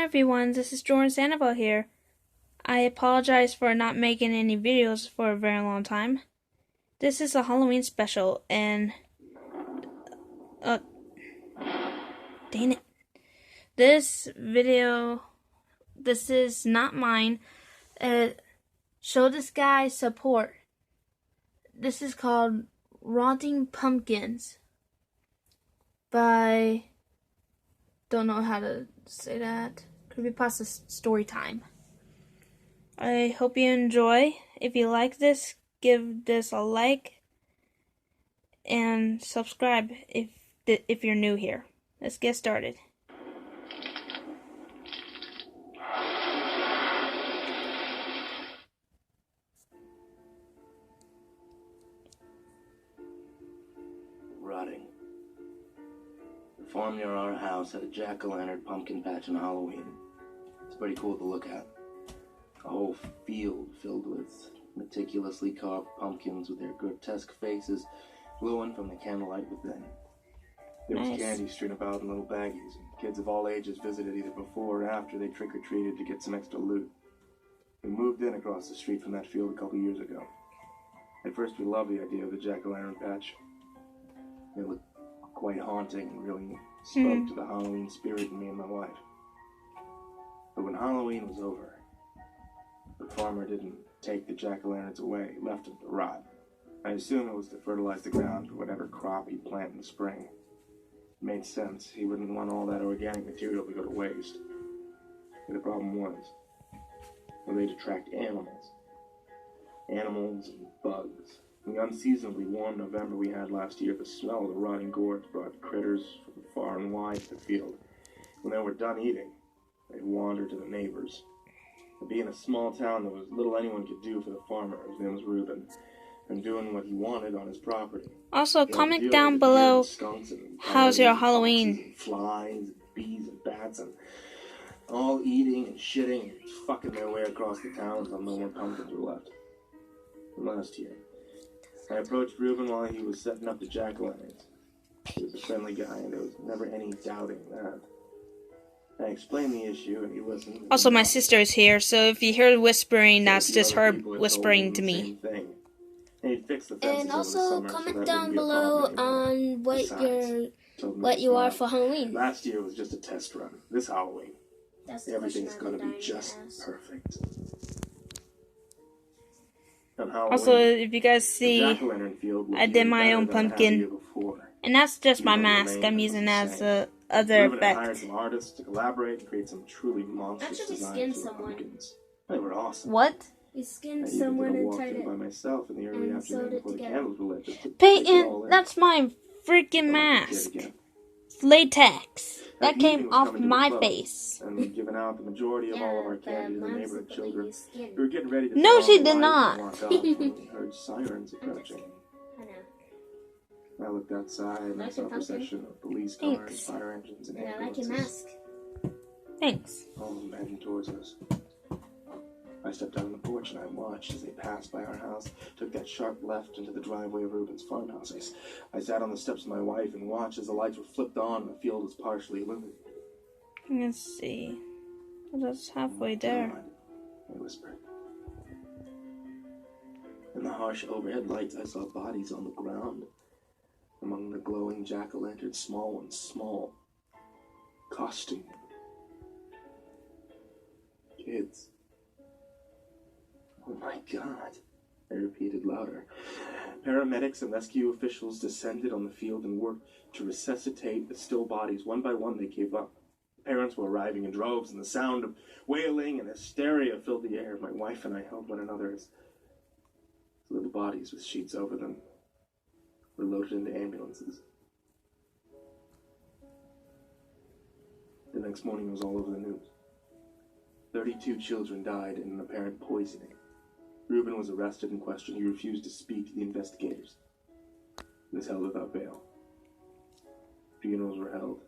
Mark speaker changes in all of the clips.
Speaker 1: Hi everyone, this is Jordan Sandoval here. I apologize for not making any videos for a very long time. This is a Halloween special and dang it. This is not mine. Show this guy support. This is called Rotting Pumpkins by, don't know how to say that, Creepypasta Story Time. I hope you enjoy. If you like this, give this a like and subscribe if you're new here. Let's get started.
Speaker 2: Rotting. The farm near our house had a jack-o'-lantern pumpkin patch on Halloween. It's pretty cool to look at. A whole field filled with meticulously carved pumpkins with their grotesque faces glowing from the candlelight within. There was candy strewn about in little baggies, and kids of all ages visited either before or after they trick-or-treated to get some extra loot. We moved in across the street from that field a couple years ago. At first we loved the idea of the jack-o'-lantern patch. It looked quite haunting and really spoke to the Halloween spirit in me and my wife. But when Halloween was over, the farmer didn't take the jack-o'-lanterns away, left them to rot. I assume it was to fertilize the ground for whatever crop he'd plant in the spring. It made sense. He wouldn't want all that organic material to go to waste. But the problem was, well, they'd attract animals. Animals and bugs. In the unseasonably warm November we had last year, the smell of the rotting gourds brought critters from far and wide to the field. When they were done eating, they'd wander to the neighbors. And being a small town, there was little anyone could do for the farmer. His name was Reuben, and doing what he wanted on his property.
Speaker 1: Also, comment down below how's your Halloween.
Speaker 2: And flies, and bees, and bats, and all eating and shitting and fucking their way across the town until no more pumpkins were left. And last year, I approached Reuben while he was setting up the jack-o'-lanterns. He was a friendly guy, and there was never any doubting that. I explained the issue, and he listened.
Speaker 1: Also, my sister is here, so if you hear whispering, that's just her whispering to me.
Speaker 3: And also comment down below on what you are for Halloween.
Speaker 2: Last year was just a test run. This Halloween, everything's gonna be just perfect.
Speaker 1: Also, if you guys see, I did my own pumpkin, and that's just my mask I'm using as a other effect.
Speaker 2: Hired some artists to collaborate and create some truly monstrous designs for pumpkins. They were awesome.
Speaker 1: What?
Speaker 3: We skinned someone and tried it,
Speaker 2: by myself in the early afternoon before the candles were lit.
Speaker 1: Peyton, that's my freaking mask. Latex. That came off my face.
Speaker 2: And we've given out the majority of all of our candy to the neighborhood children. We were getting ready to
Speaker 1: No, she did not.
Speaker 2: We heard sirens approaching. I looked outside and I saw a procession of police cars, fire engines, and ambulances.
Speaker 3: I like your mask.
Speaker 1: Thanks.
Speaker 2: All of them heading towards us. I stepped out on the porch and I watched as they passed by our house, took that sharp left into the driveway of Reuben's farmhouse. I sat on the steps with my wife and watched as the lights were flipped on and the field was partially illuminated.
Speaker 1: Let's see. Well, that's halfway there.
Speaker 2: God, I whispered. In the harsh overhead lights, I saw bodies on the ground. Among the glowing jack-o'-lanterns, small ones, small. Costume. Kids. Oh my God, I repeated louder. Paramedics and rescue officials descended on the field and worked to resuscitate the still bodies. One by one, they gave up. Parents were arriving in droves, and the sound of wailing and hysteria filled the air. My wife and I held one another as the little bodies with sheets over them were loaded into ambulances. The next morning it was all over the news. 32 children died in an apparent poisoning. Reuben was arrested and questioned. He refused to speak to the investigators. He was held without bail. Funerals were held,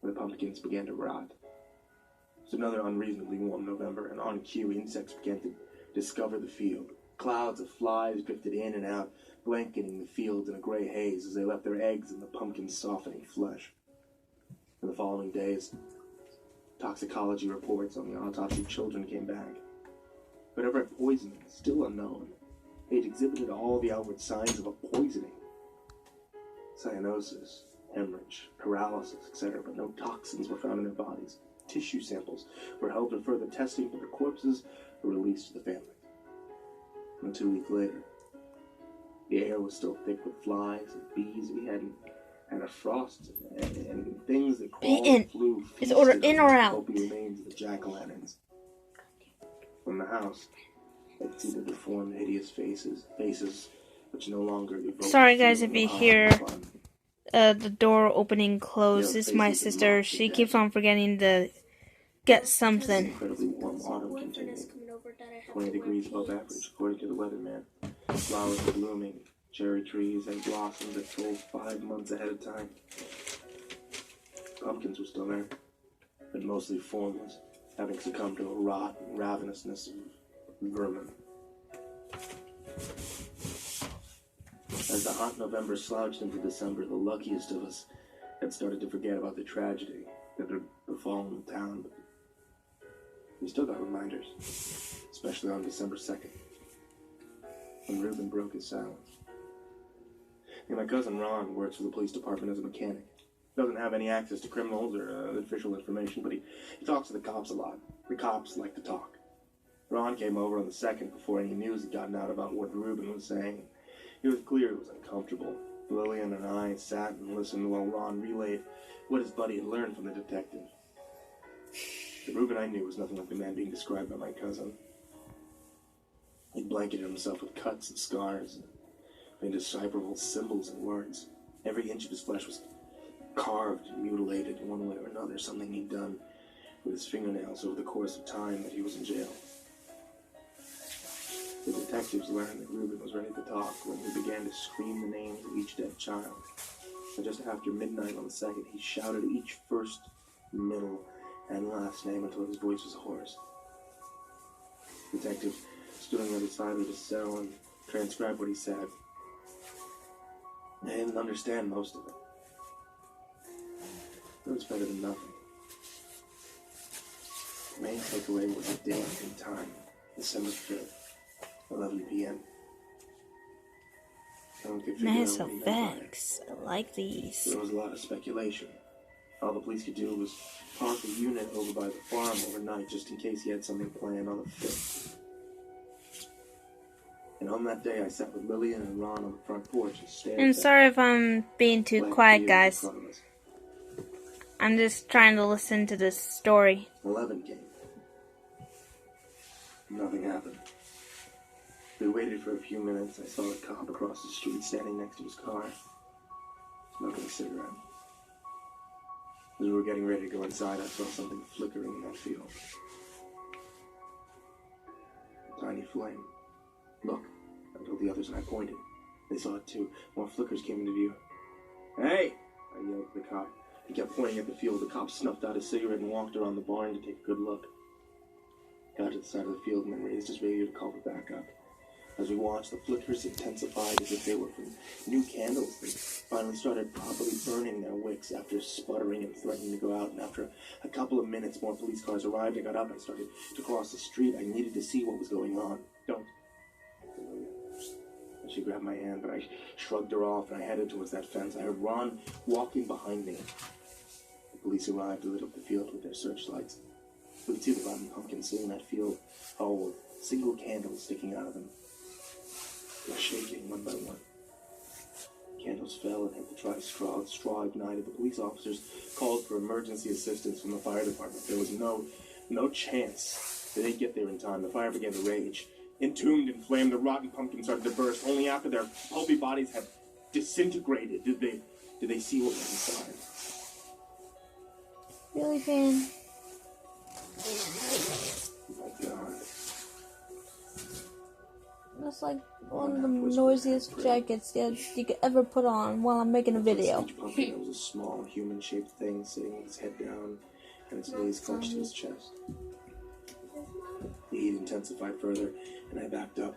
Speaker 2: and the pumpkins began to rot. It was another unreasonably warm November, and on cue, insects began to discover the field. Clouds of flies drifted in and out, blanketing the fields in a gray haze as they left their eggs in the pumpkin's softening flesh. In the following days, Toxicology reports on the autopsy of children came back. Whatever had poisoned them is still unknown. They'd exhibited all the outward signs of a poisoning. Cyanosis, hemorrhage, paralysis, etc., but no toxins were found in their bodies. Tissue samples were held for further testing, but the corpses were released to the family. And 2 weeks later, the air was still thick with flies and bees. We hadn't had a frost and things that crawled and flew.
Speaker 1: Is order in or out?
Speaker 2: The remains of the jack-o'-lanterns. From the house, I could see the deformed, hideous faces which no longer evoked.
Speaker 1: Sorry guys if you hear the door opening close. This is my sister. She keeps on forgetting to get something.
Speaker 2: Incredibly warm autumn continued. 20 degrees above average, according to the weatherman. Flowers were blooming. Cherry trees had blossomed that told 5 months ahead of time. Pumpkins were still there, but mostly formless, having succumbed to a rot and ravenousness of vermin. As the hot November slouched into December, the luckiest of us had started to forget about the tragedy that had befallen the town. But we still got reminders, especially on December 2nd, when Reuben broke his silence. My cousin Ron works for the police department as a mechanic. Doesn't have any access to criminals or official information, but he talks to the cops a lot. The cops like to talk. Ron came over on the 2nd before any news had gotten out about what Reuben was saying. It was clear it was uncomfortable. Lillian and I sat and listened while Ron relayed what his buddy had learned from the detective. The Reuben I knew was nothing like the man being described by my cousin. He'd blanketed himself with cuts and scars and indecipherable symbols and words. Every inch of his flesh was carved and mutilated in one way or another, something he'd done with his fingernails over the course of time that he was in jail. The detectives learned that Reuben was ready to talk when he began to scream the names of each dead child. And just after midnight on the 2nd, he shouted each first, middle, and last name until his voice was hoarse. Detectives stood on the other side of the cell and transcribed what he said. I didn't understand most of it. It was better than nothing. The main takeaway was a date and time, December 5th, 11 p.m.
Speaker 1: Nice effects. I like these.
Speaker 2: There was a lot of speculation. All the police could do was park a unit over by the farm overnight just in case he had something planned on the 5th. And on that day, I sat with Lillian and Ron on the front porch and stared.
Speaker 1: And sorry if I'm being too quiet, guys. I'm just trying to listen to this story.
Speaker 2: 11 came. Nothing happened. We waited for a few minutes. I saw a cop across the street standing next to his car, smoking a cigarette. As we were getting ready to go inside, I saw something flickering in that field. A tiny flame. Look, I told the others and I pointed. They saw it too. More flickers came into view. Hey! I yelled at the cop. He kept pointing at the field. The cop snuffed out his cigarette and walked around the barn to take a good look. Got to the side of the field and then raised his radio to call for backup. As we watched, the flickers intensified as if they were from new candles. They finally started properly burning their wicks after sputtering and threatening to go out. And after a couple of minutes, more police cars arrived. I got up and started to cross the street. I needed to see what was going on. Don't. She grabbed my hand, but I shrugged her off, and I headed towards that fence. I heard Ron walking behind me. The police arrived and lit up the field with their searchlights. We could see the rotten pumpkins sitting in that field, all with single candles sticking out of them. They were shaking one by one. Candles fell and hit the dry straw. The straw ignited. The police officers called for emergency assistance from the fire department. There was no chance that they'd get there in time. The fire began to rage. Entombed in flame, the rotten pumpkins started to burst. Only after their pulpy bodies had disintegrated did they see what was inside.
Speaker 1: Really, fan?
Speaker 2: Oh my God.
Speaker 1: That's like one of the noisiest jackets you could ever put on while I'm making a video.
Speaker 2: Each pumpkin was a small, human-shaped thing sitting with its head down and its knees clenched to his chest. The heat intensified further, and I backed up.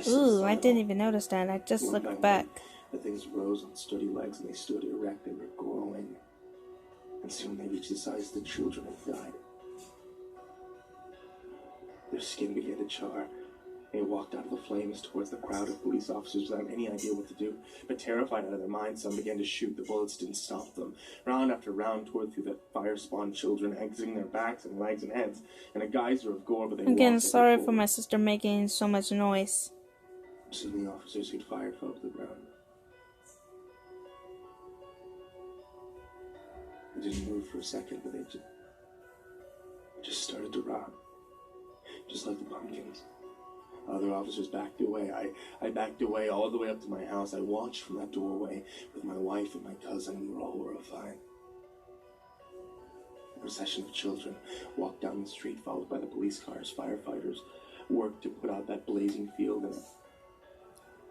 Speaker 1: Ooh, I didn't even notice that. I just looked back.
Speaker 2: The things rose on sturdy legs, and they stood erect. They were glowing. and soon they reached the size the children had died. Their skin began to char. They walked out of the flames towards the crowd of police officers without any idea what to do. But terrified out of their minds, some began to shoot. The bullets didn't stop them. Round after round tore through the fire-spawned children, exiting their backs and legs and heads, and a geyser of gore. But they
Speaker 1: Again, sorry for my sister making so much noise.
Speaker 2: Soon the officers who'd fired fell to the ground. They didn't move for a second, but they just started to rot. Just like the pumpkins. Other officers backed away. I backed away all the way up to my house. I watched from that doorway with my wife and my cousin. We were all horrified. A procession of children walked down the street, followed by the police cars. Firefighters worked to put out that blazing field, and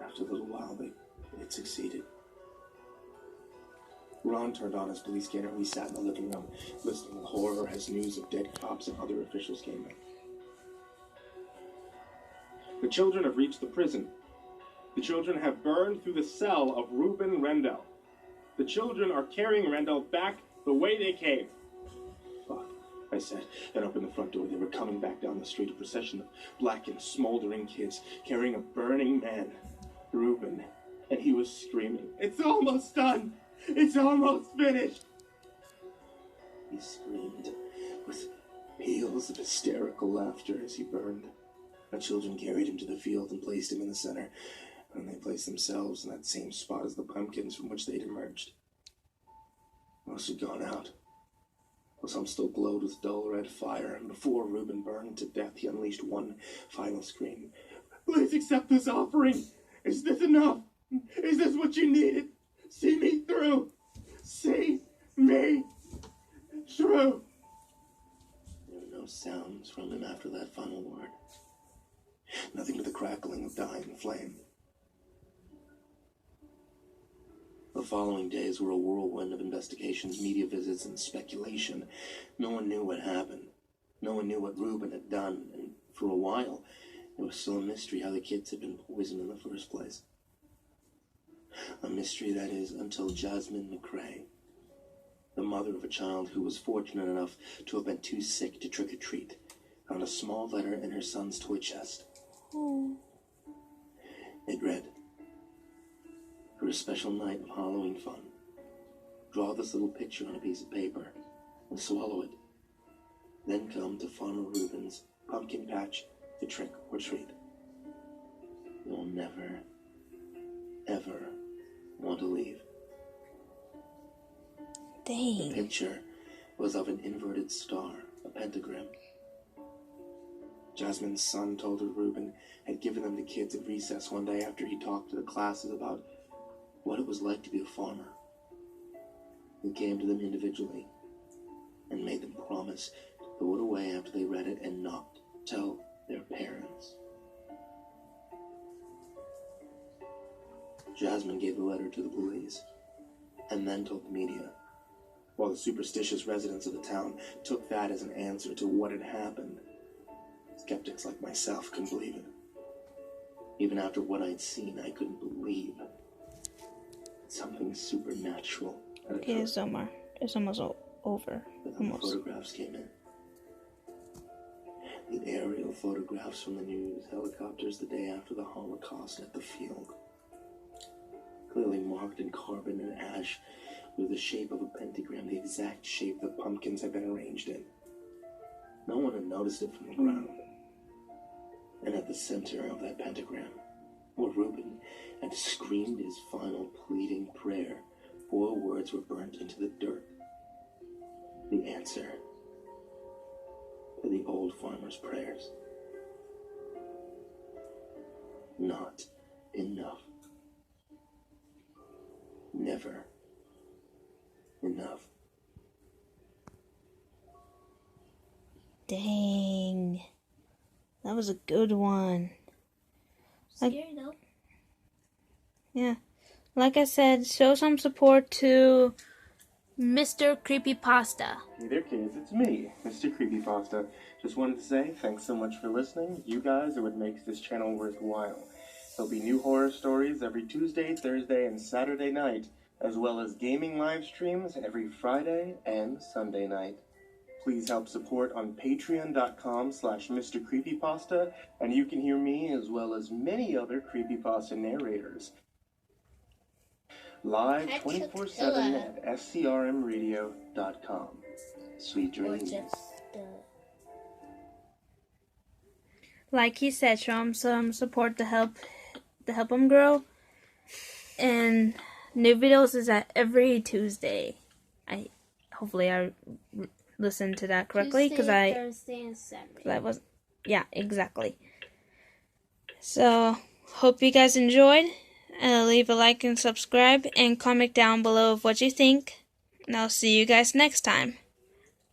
Speaker 2: after a little while, they succeeded. Ron turned on his police scanner. We sat in the living room, listening with horror as news of dead cops and other officials came in. The children have reached the prison. The children have burned through the cell of Reuben Rendell. The children are carrying Rendell back the way they came. Fuck, I said, and opened the front door. They were coming back down the street, a procession of blackened, smoldering kids carrying a burning man, Reuben, and he was screaming, "It's almost done! It's almost finished!" He screamed with peals of hysterical laughter as he burned. The children carried him to the field and placed him in the center, and they placed themselves in that same spot as the pumpkins from which they'd emerged. Most had gone out, but some still glowed with dull red fire, and before Reuben burned to death, he unleashed one final scream. "Please accept this offering! Is this enough? Is this what you needed? See me through! See me through!" There were no sounds from him after that final word. Nothing but the crackling of dying flame. The following days were a whirlwind of investigations, media visits, and speculation. No one knew what happened. No one knew what Reuben had done, and for a while, it was still a mystery how the kids had been poisoned in the first place. A mystery, that is, until Jasmine McCrae, the mother of a child who was fortunate enough to have been too sick to trick-or-treat, found a small letter in her son's toy chest. It read, "For a special night of Halloween fun, draw this little picture on a piece of paper and swallow it. Then come to Farmer Reuben's pumpkin patch to trick or treat. You'll never, ever want to leave."
Speaker 1: Dang.
Speaker 2: The picture was of an inverted star, a pentagram. Jasmine's son told her Reuben had given them to kids at recess one day after he talked to the classes about what it was like to be a farmer. He came to them individually and made them promise to throw it away after they read it and not tell their parents. Jasmine gave the letter to the police and then told the media, while the superstitious residents of the town took that as an answer to what had happened. Skeptics like myself couldn't believe it. Even after what I'd seen, I couldn't believe something supernatural had occurred.
Speaker 1: Okay, it's almost over.
Speaker 2: But then the photographs came in. The aerial photographs from the news helicopters the day after the Holocaust at the field. Clearly marked in carbon and ash with the shape of a pentagram, the exact shape the pumpkins had been arranged in. No one had noticed it from the ground. And at the center of that pentagram, where Reuben had screamed his final pleading prayer, 4 words were burnt into the dirt. The answer to the old farmer's prayers. Not enough. Never enough.
Speaker 1: Dang. That was a good one.
Speaker 3: Scary though.
Speaker 1: Yeah. Like I said, show some support to Mr. Creepypasta.
Speaker 2: Hey there, kids. It's me, Mr. Creepypasta. Just wanted to say thanks so much for listening. You guys are what makes this channel worthwhile. There'll be new horror stories every Tuesday, Thursday, and Saturday night as well as gaming live streams every Friday and Sunday night. Please help support on patreon.com/MrCreepyPasta, and you can hear me as well as many other Creepypasta narrators live 24/7 at scrmradio.com. Sweet dreams.
Speaker 1: Like he said, show him some support to help him grow. And new videos is at every Tuesday. Hopefully I listened to that correctly, because
Speaker 3: Thursday, and Saturday.
Speaker 1: Yeah, exactly. So hope you guys enjoyed. Leave a like and subscribe, and comment down below of what you think. And I'll see you guys next time.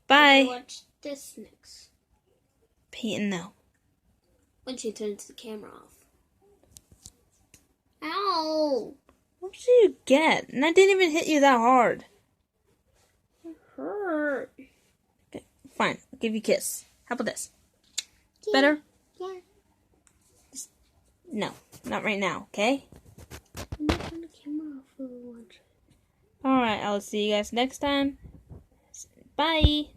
Speaker 1: Bye.
Speaker 3: Watch this next.
Speaker 1: Peyton, no.
Speaker 3: When she turns the camera off. Ow!
Speaker 1: What did you get? And I didn't even hit you that hard.
Speaker 3: It hurt.
Speaker 1: Okay, fine. I'll give you a kiss. How about this? Yeah. Better?
Speaker 3: Yeah.
Speaker 1: No, not right now, okay?
Speaker 3: I'm not turning the camera off for a while.
Speaker 1: Alright, I'll see you guys next time. Bye.